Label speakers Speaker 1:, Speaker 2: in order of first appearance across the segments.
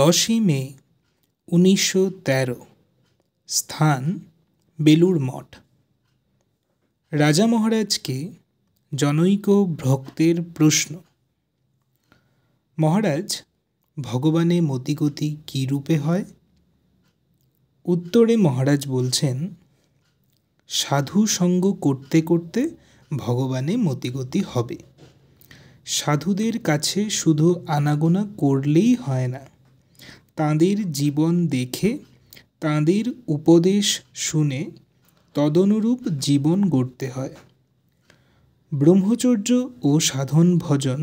Speaker 1: 10ই মে 1913। স্থান বেলুড় মঠ। রাজা মহারাজকে জনৈক ভক্তের প্রশ্ন, মহারাজ, ভগবানে মতিগতি কী রূপে হয়? উত্তরে মহারাজ বলছেন, সাধু সঙ্গ করতে করতে ভগবানে মতিগতি হবে। সাধুদের কাছে শুধু আনাগোনা করলেই হয় না, তাঁদের জীবন দেখে, তাঁদের উপদেশ শুনে তদনুরূপ জীবন গড়তে হয়। ব্রহ্মচর্য ও সাধন ভজন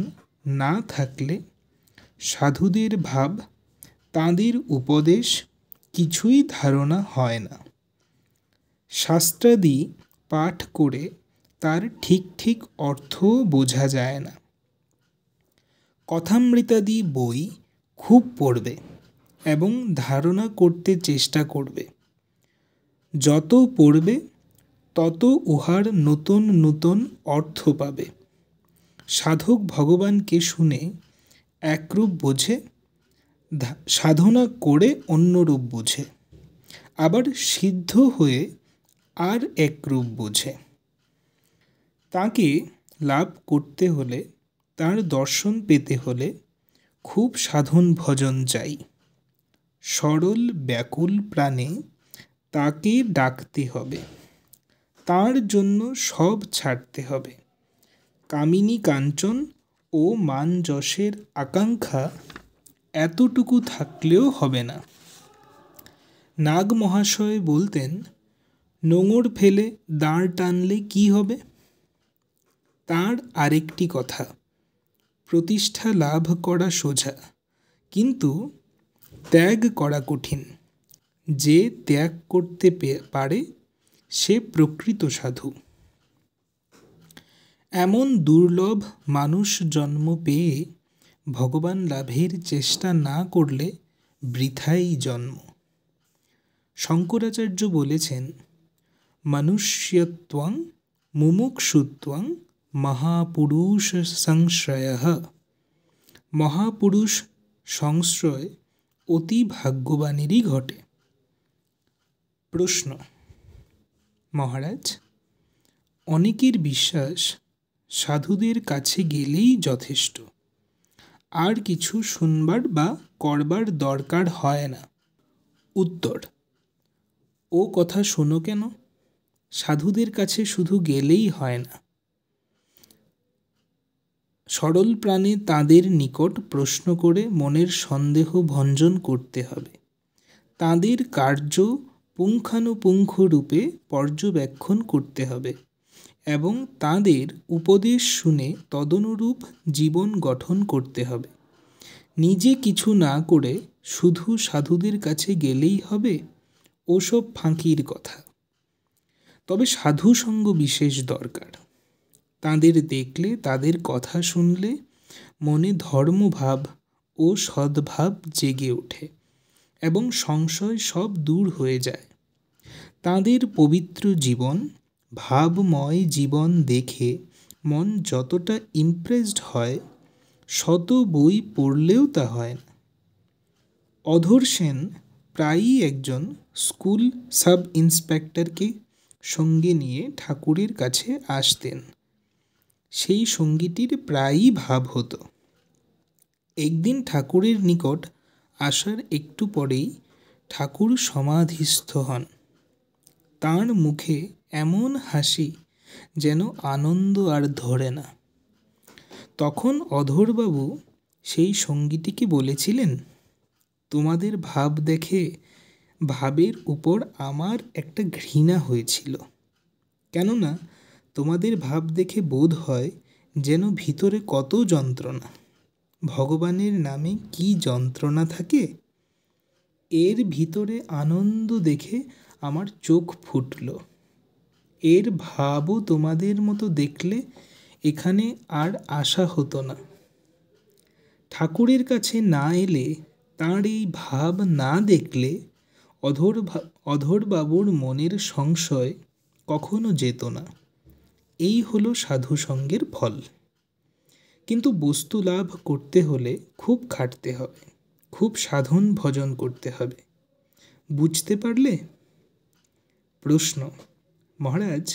Speaker 1: না থাকলে সাধুদের ভাব, তাঁদের উপদেশ কিছুই ধারণা হয় না। শাস্ত্রাদি পাঠ করে তার ঠিক ঠিক অর্থও বোঝা যায় না। কথামৃতাদি বই খুব পড়বে এবং ধারণা করতে চেষ্টা করবে। যত পড়বে তত উহার নতুন নতুন অর্থ পাবে। সাধক ভগবানকে শুনে একরূপ বোঝে, সাধনা করে অন্যরূপ বোঝে, আবার সিদ্ধ হয়ে আর একরূপ বোঝে। তাকে লাভ করতে হলে, তার দর্শন পেতে হলে খুব সাধন ভজন চাই। সরল ব্যাকুল প্রাণে তাকে ডাকতে হবে, তার জন্য সব ছাড়তে হবে। কামিনী কাঞ্চন ও মান যশের আকাঙ্ক্ষা এতটুকু থাকলেও হবে না। নাগ মহাশয় বলতেন, নোঙর ফেলে দাঁড় টানলে কি হবে? তার আরেকটি কথা, প্রতিষ্ঠা লাভ করা সোজা, কিন্তু ত্যাগ করা কঠিন। যে ত্যাগ করতে পারে সে প্রকৃত সাধু। এমন দুর্লভ মানুষ জন্ম পেয়ে ভগবান লাভের চেষ্টা না করলে বৃথাই জন্ম। শঙ্করাচার্য বলেছেন, মনুষ্যত্বং মুমুক্ষুত্বং মহাপুরুষ সংশ্রয়ঃ। মহাপুরুষ সংশ্রয় অতি ভাগ্যবানেরই ঘটে। প্রশ্ন, মহারাজ, অনেকের বিশ্বাস সাধুদের কাছে গেলেই যথেষ্ট, আর কিছু শুনবার বা করবার দরকার হয় না। উত্তর, ও কথা শোনো কেন? সাধুদের কাছে শুধু গেলেই হয় না। সরল প্রাণে তাঁদের নিকট প্রশ্ন করে মনের সন্দেহ ভঞ্জন করতে হবে। তাঁদের কার্য পুঙ্খানুপুঙ্খ রূপে পর্যবেক্ষণ করতে হবে এবং তাঁদের উপদেশ শুনে তদনুরূপ জীবন গঠন করতে হবে। নিজে কিছু না করে শুধু সাধুদের কাছে গেলেই হবে, ওসব ফাঁকির কথা। তবে সাধু সঙ্গ বিশেষ দরকার। তাঁদের দেখলে, তাদের কথা শুনলে মনে ধর্মভাব ও সদ্ভাব জেগে ওঠে এবং সংশয় সব দূর হয়ে যায়। তাঁদের পবিত্র জীবন, ভাবময় জীবন দেখে মন যতটা ইমপ্রেসড হয়, শত বই পড়লেও তা হয় না। অধর সেন প্রায়ই একজন স্কুল সাব ইন্সপেক্টরকে সঙ্গে নিয়ে ঠাকুরের কাছে আসতেন। সেই সঙ্গীটির প্রায়ই ভাব হতো। একদিন ঠাকুরের নিকট আসার একটু পরেই ঠাকুর সমাধিস্থ হন। তাঁর মুখে এমন হাসি যেন আনন্দ আর ধরে না। তখন অধরবাবু সেই সঙ্গীটিকে বলেছিলেন, তোমাদের ভাব দেখে ভাবের উপর আমার একটা ঘৃণা হয়েছিল। কেননা তোমাদের ভাব দেখে বোধ হয় যেন ভিতরে কত যন্ত্রণা। ভগবানের নামে কি যন্ত্রণা থাকে! এর ভিতরে আনন্দ দেখে আমার চোখ ফুটল। এর ভাবও তোমাদের মতো দেখলে এখানে আর আসা হতো না। ঠাকুরের কাছে না এলে, তাঁর এই ভাব না দেখলে অধরবাবুর মনের সংশয় কখনো যেত না। এই হলো সাধু সঙ্গের ফল। কিন্তু বস্তু লাভ করতে হলে খুব খাটতে হবে। খুব সাধন ভজন করতে হবে। বুঝতে পারলে? প্রশ্ন: মহারাজ,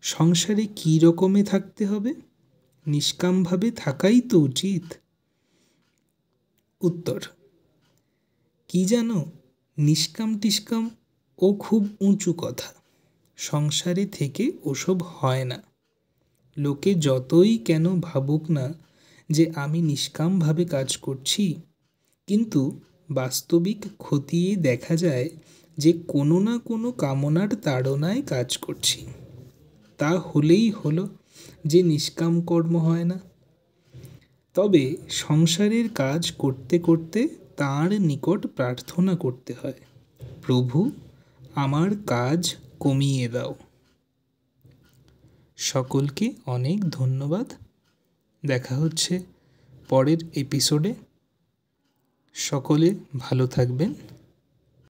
Speaker 1: সংসারে কী রকমে থাকতে হবে? নিষ্কামভাবে থাকাই তো উচিত। উত্তর: কি জানো, নিষ্কাম টিষ্কাম ও খুব উঁচু কথা। সংসারে থেকে ওসব হয় না। লোকে যতই কেন ভাবুক না যে আমি নিষ্কামভাবে কাজ করছি, কিন্তু বাস্তবিক খতিয়ে দেখা যায় যে কোনো না কোনো কামনার তাড়নায় কাজ করছি। তা হলেই হলো যে নিষ্কাম কর্ম হয় না। তবে সংসারের কাজ করতে করতে তাঁর নিকট প্রার্থনা করতে হয়, প্রভু আমার কাজ কমিয়ে দাও। সকলকে অনেক ধন্যবাদ। দেখা হচ্ছে পরের এপিসোডে। সকলে ভালো থাকবেন।